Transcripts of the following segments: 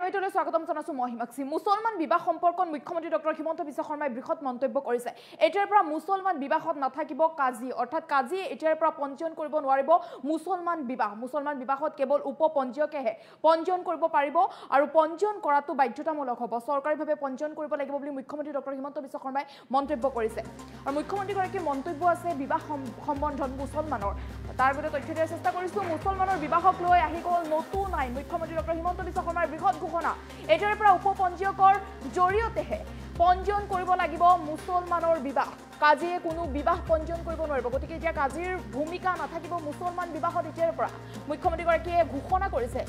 স্বাগতম জানাইছো মই হিমাক্ষী। মুছলমান বিবাহ সম্পৰ্কত মুখ্যমন্ত্ৰী ডক্টৰ হিমন্ত বিশ্ব শৰ্মাই বৃহৎ মন্তব্য কৰিছে। এতিয়াৰ পৰা মুছলমান বিবাহত নাথাকিব কাজী, অৰ্থাৎ কাজী এতিয়াৰ পৰা পঞ্জীয়ন কৰিব নোৱাৰিব মুছলমান বিবাহত কেৱল উপপঞ্জীয়কেহে পঞ্জীয়ন কৰিব পাৰিব আৰু পঞ্জীয়ন কৰাটো বাধ্যতামূলক হ'ব। চৰকাৰীভাৱে পঞ্জীয়ন কৰিব লাগিব বুলি মুখ্যমন্ত্ৰী ডক্টৰ হিমন্ত বিশ্ব শৰ্মাই মন্তব্য কৰিছে। আৰু মুখ্যমন্ত্ৰীগৰাকীৰ মন্তব্য আছে বিবাহ সম্বন্ধত মুছলমানৰ। তাৰ বিষয়ে তথ্য দিয়াৰ চেষ্টা কৰিছো। মুছলমানৰ বিবাহক লৈ আহি গ'ল নতুন আইন। মুখ্যমন্ত্ৰী ডক্টৰ হিমন্ত বিশ্ব শৰ্মাৰ বৃহৎ ঘোষণা। এতিয়াৰ পৰা উপপঞ্জীয়কৰ জৰিয়তেহে পঞ্জীয়ন কৰিব লাগিব মুছলমানৰ বিবাহ। কাজীয়ে কোনো বিবাহ পঞ্জীয়ন কৰিব নোৱাৰিব। গতিকে এতিয়া কাজীৰ ভূমিকা নাথাকিব মুছলমান বিবাহত। এতিয়াৰ পৰা মুখ্যমন্ত্ৰীগৰাকীয়ে ঘোষণা কৰিছে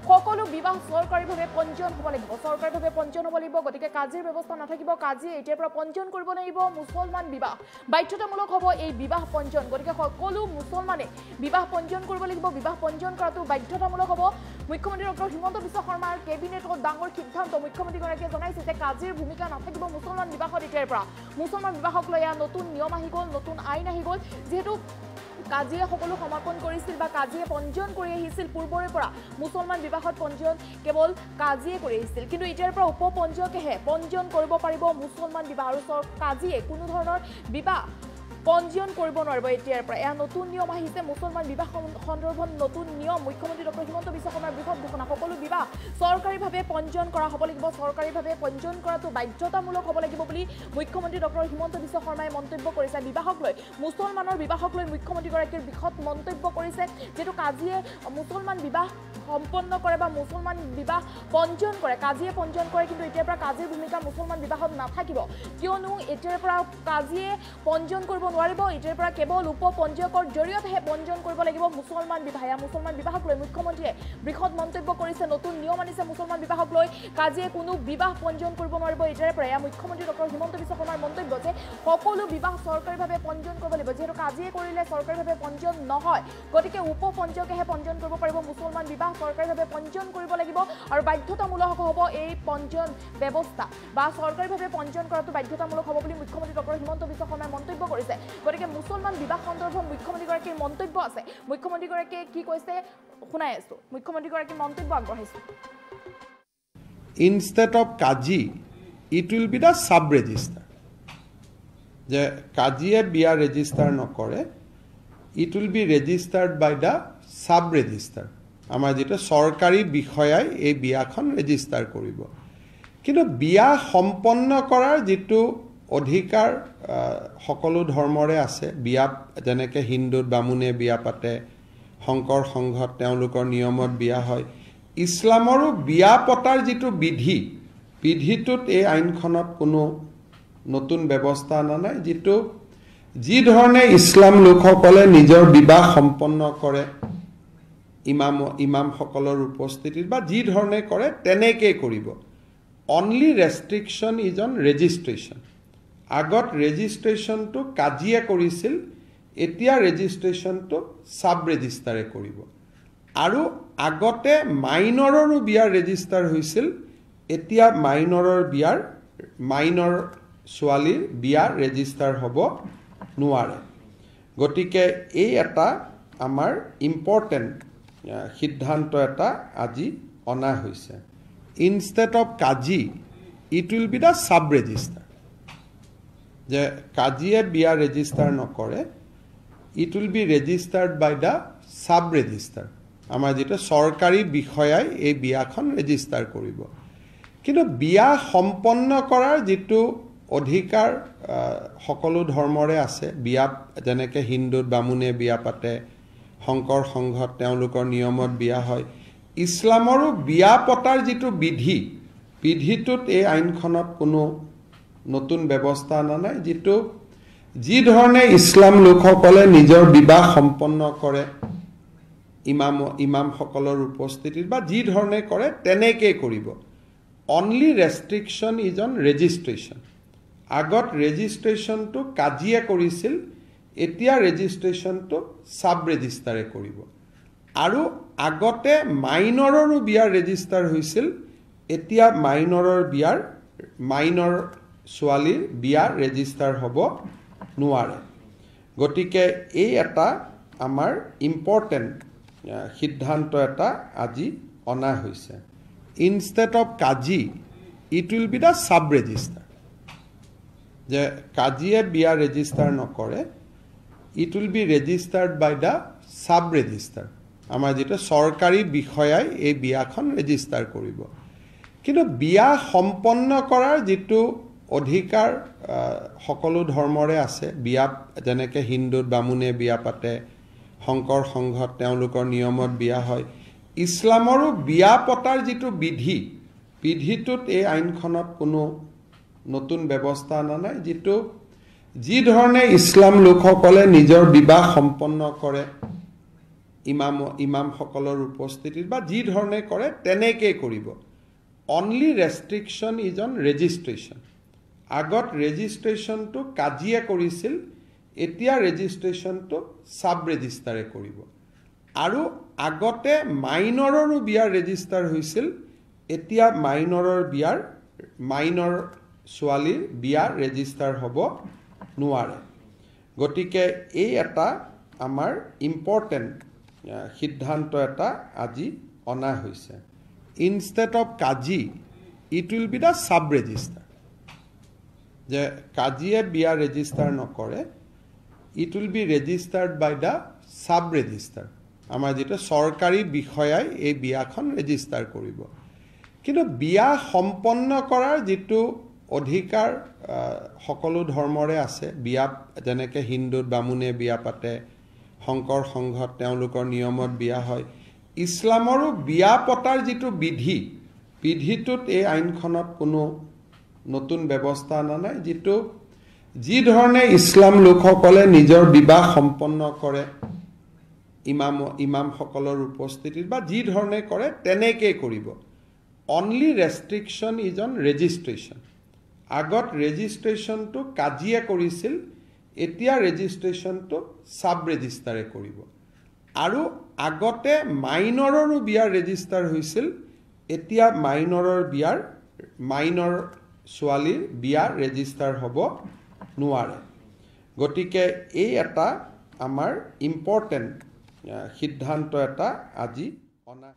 সকলো বিবাহ চৰকাৰীভাৱে পঞ্জীয়ন হ'ব লাগিব। গতিকে কাজীৰ ব্যৱস্থা নাথাকিব। কাজীয়ে এতিয়াৰ পৰা পঞ্জীয়ন কৰিব লাগিব মুছলমান বিবাহ। বাধ্যতামূলক হ'ব এই বিবাহ পঞ্জীয়ন। গতিকে সকলো মুছলমানে বিবাহ পঞ্জীয়ন কৰিব লাগিব। বিবাহ পঞ্জীয়ন কৰাটো বাধ্যতামূলক হ'ব। মুখ্যমন্ত্ৰী ডক্টৰ হিমন্ত বিশ্ব শৰ্মাৰ কেবিনেটত ডাঙৰ সিদ্ধান্ত। মুখ্যমন্ত্ৰীগৰাকীয়ে জনাইছে যে কাজীৰ ভূমিকা নাথাকিব মুছলমান বিবাহত। এতিয়াৰ পৰা মুছলমান বিবাহক লৈ নতুন নিয়ম আহি গ'ল, নতুন আইন আহি গ'ল। যিহেতু কাজীয়ে সকলো সমৰ্পণ কৰিছিল বা কাজীয়ে পঞ্জীয়ন কৰি আহিছিল পূৰ্বৰে পৰা। মুছলমান বিবাহত পঞ্জীয়ন কেৱল কাজীয়ে কৰি আহিছিল, কিন্তু এতিয়াৰ পৰা উপপঞ্জীয়কেহে পঞ্জীয়ন কৰিব পাৰিব মুছলমান বিবাহ। আৰু কাজীয়ে কোনো ধৰণৰ বিবাহ পঞ্জীয়ন কৰিব নোৱাৰিব এতিয়াৰ পৰা। এয়া নতুন নিয়ম আহিছে। মুছলমান বিবাহ সন্দৰ্ভত নতুন নিয়ম। মুখ্যমন্ত্ৰী ডক্টৰ হিমন্ত বিশ্ব শৰ্মাৰ বৃহৎ ঘোষণা। সকলো বিবাহ চৰকাৰীভাৱে পঞ্জীয়ন কৰা হ'ব লাগিব। চৰকাৰীভাৱে পঞ্জীয়ন কৰাটো বাধ্যতামূলক হ'ব লাগিব বুলি মুখ্যমন্ত্ৰী ডক্টৰ হিমন্ত বিশ্ব শৰ্মাই মন্তব্য কৰিছে। বিবাহক লৈ মুছলমানৰ বিবাহক লৈ মুখ্যমন্ত্ৰীগৰাকীৰ বৃহৎ মন্তব্য কৰিছে। যিহেতু কাজীয়ে মুছলমান বিবাহ সম্পন্ন কৰে বা মুছলমান বিবাহ পঞ্জীয়ন কৰে, কাজীয়ে পঞ্জীয়ন কৰে, কিন্তু এতিয়াৰ পৰা কাজীৰ ভূমিকা মুছলমান বিবাহত নাথাকিব। কিয়নো এতিয়াৰ পৰা কাজীয়ে পঞ্জীয়ন কৰিব নোৱাৰিব। এতিয়াৰ পৰা কেৱল উপপঞ্জীয়কৰ জৰিয়তেহে পঞ্জীয়ন কৰিব লাগিব মুছলমান বিবাহ। মুছলমান বিবাহক লৈ মুখ্যমন্ত্ৰীয়ে বৃহৎ মন্তব্য কৰিছে। নতুন নিয়ম আনিছে মুছলমান বিবাহক লৈ। কাজীয়ে কোনো বিবাহ পঞ্জীয়ন কৰিব নোৱাৰিব এতিয়াৰ পৰা। মুখ্যমন্ত্ৰী ডক্টৰ হিমন্ত বিশ্ব শৰ্মাৰ মন্তব্য যে সকলো বিবাহ চৰকাৰীভাৱে পঞ্জীয়ন কৰিব লাগিব। যিহেতু কাজীয়ে কৰিলে চৰকাৰীভাৱে পঞ্জীয়ন নহয়, গতিকে উপপঞ্জীয়কেহে পঞ্জীয়ন কৰিব পাৰিব মুছলমান বিবাহ। চৰকাৰীভাৱে পঞ্জীয়ন কৰিব লাগিব আৰু বাধ্যতামূলক হ'ব এই পঞ্জীয়ন ব্যৱস্থা বা চৰকাৰীভাৱে পঞ্জীয়ন কৰাটো বাধ্যতামূলক হ'ব বুলি মুখ্যমন্ত্ৰী ডক্টৰ হিমন্ত বিশ্ব শৰ্মাই মন্তব্য কৰিছে। গতিকে মুছলমান বিবাহ সন্দৰ্ভত মুখ্যমন্ত্ৰীগৰাকীৰ মন্তব্য আছে। মুখ্যমন্ত্ৰীগৰাকীয়ে কি কৈছে শুনাই আছো। মুখ্যমন্ত্ৰীগৰাকীৰ মন্তব্য আগবঢ়াইছো। Instead of Kaji, it will be the sub-register. যে কাজীয়ে বিয়া ৰেজিষ্টাৰ নকৰে, it will be registered by the sub-register. আমাৰ যেটা চৰকাৰী বিষয়াই এই বিয়াখন ৰেজিষ্টাৰ কৰিব। কিন্তু বিয়া সম্পন্ন কৰাৰ যেটো অধিকাৰ সকলো ধৰ্মৰে আছে। বিয়া যেনেকৈ হিন্দুত বামুণে বিয়া পাতে, শংকৰ সংঘত তেওঁলোকৰ নিয়মত বিয়া হয়। ইছলামৰো বিয়া পতাৰ যেটো বিধিটোত এই আইনখনত কোনো নতুন ব্যৱস্থা অনা নাই। যি ধৰণে ইছলাম লোকসকলে নিজৰ বিবাহ সম্পন্ন কৰে ইমামসকলৰ উপস্থিতিত বা যি ধৰণে কৰে তেনেকৈ কৰিব। Only restriction is on registration. আগত ৰেজিষ্ট্ৰেশ্যনটো কাজীয়ে কৰিছিল, এতিয়া ৰেজিষ্ট্ৰেশ্যনটো চাব ৰেজিষ্টাৰে কৰিব। আৰু আগতে মাইনৰৰো বিয়া ৰেজিষ্টাৰ হৈছিল, এতিয়া মাইনৰ ছোৱালীৰ বিয়া ৰেজিষ্টাৰ হ'ব নোৱাৰে। গতিকে এই এটা আমাৰ ইম্পৰ্টেণ্ট সিদ্ধান্ত এটা আজি অনা হৈছে। ইনষ্টেড অফ কাজী, it will be the sub registrar. যে কাজীয়ে বিয়া ৰেজিষ্টাৰ নকৰে, it will be registered by the sub registrar. আমাৰ যেটা চৰকাৰী বিষয়াই এই বিয়াখন ৰেজিষ্টাৰ কৰিব। কিন্তু বিয়া সম্পন্ন কৰাৰ যেটো অধিকাৰ সকলো ধৰ্মৰে আছে। বিয়া যেনেকৈ হিন্দুত বামুণে বিয়া পাতে, শংকৰ সংঘত তেওঁলোকৰ নিয়মত বিয়া হয়। ইছলামৰো বিয়া পতাৰ যেটো বিধিটোত এই আইনখনত কোনো নতুন ব্যৱস্থা অনা নাই। যি ধৰণে ইছলাম লোকসকলে নিজৰ বিবাহ সম্পন্ন কৰে ইমামসকলৰ উপস্থিতিত বা যি ধৰণে কৰে তেনেকৈ কৰিব। Only restriction is on registration. আগত ৰেজিষ্ট্ৰেশ্যনটো কাজীয়ে কৰিছিল, এতিয়া ৰেজিষ্ট্ৰেশ্যনটো চাব ৰেজিষ্টাৰে কৰিব। আৰু আগতে মাইনৰৰো বিয়া ৰেজিষ্টাৰ হৈছিল, এতিয়া মাইনৰ ছোৱালীৰ বিয়া ৰেজিষ্টাৰ হ'ব নোৱাৰে। গতিকে এই এটা আমাৰ ইম্পৰ্টেণ্ট সিদ্ধান্ত এটা আজি অনা হৈছে। instead of Kazi it will be the sub register যে কাজীয়ে বিয়া ৰেজিষ্টাৰ নকৰে it will be registered by the sub register আমাৰ যেটা সৰকাৰি বিষয়াই এই বিয়াখন ৰেজিষ্টাৰ কৰিব কিন্তু বিয়া সম্পন্ন কৰাৰ যেটো অধিকাৰ সকলো ধৰ্মৰে আছে বিয়া যেনেকৈ হিন্দুত বামুণে বিয়া পাতে শংকৰ সংঘত তেওঁলোকৰ নিয়মত বিয়া হয় ইছলামৰো বিয়া পতাৰ যেটো বিধিটোত এই আইনখনত কোনো নতুন ব্যৱস্থা নাই যেটো যি ধৰণে ইছলাম লোকসকলে নিজৰ বিবাহ সম্পন্ন কৰে ইমাম সকলৰ উপস্থিতিত বা যি ধৰণে কৰে তেনেকৈ কৰিব only restriction is on registration আগত ৰেজিষ্ট্ৰেচনটো কাজিয়ে কৰিছিল এতিয়া ৰেজিষ্ট্ৰেচনটো সাব ৰেজিষ্টাৰে কৰিব আৰু আগতে মাইনৰৰো বিয়া ৰেজিষ্টাৰ হৈছিল এতিয়া মাইনৰ ছোৱালীৰ বিয়া ৰেজিষ্টাৰ হ'ব নোৱাৰে গতিকে এই এটা আমাৰ ইম্পৰ্টেন্ট সিদ্ধান্ত এটা আজি অনা হৈছে instead of Kazi it will be the sub register যে কাজীয়ে বিয়া ৰেজিষ্টাৰ নকৰে it will be registered by the sub register আমাৰ যেটা সৰকাৰি বিষয়াই এই বিয়াখন ৰেজিষ্টাৰ কৰিব কিন্তু বিয়া সম্পন্ন কৰাৰ যেটো অধিকাৰ সকলো ধৰ্মৰে আছে বিয়া যেনেকৈ হিন্দুত বামুণে বিয়া পাতে শংকৰ সংঘত তেওঁলোকৰ নিয়মত বিয়া হয় ইছলামৰো বিয়া পতাৰ যেটো বিধিটোত এই আইনখনত কোনো নতুন ব্যৱস্থা নাই যেটো যি ধৰণে ইছলাম লোকসকলে নিজৰ বিবাহ সম্পন্ন কৰে ইমাম সকলৰ উপস্থিতিত বা যি ধৰণে কৰে তেনেকৈ কৰিব only restriction is on registration আগত ৰেজিষ্ট্ৰেচনটো কাজিয়ে কৰিছিল এতিয়া ৰেজিষ্ট্ৰেচনটো সাব ৰেজিষ্টাৰে কৰিব আৰু আগতে মাইনৰৰো বিয়া ৰেজিষ্টাৰ হৈছিল এতিয়া মাইনৰ ছোৱালীৰ বিয়া ৰেজিষ্টাৰ হ'ব নোৱাৰে গতিকে এই এটা আমাৰ ইম্পৰ্টেন্ট সিদ্ধান্ত এটা আজি অনা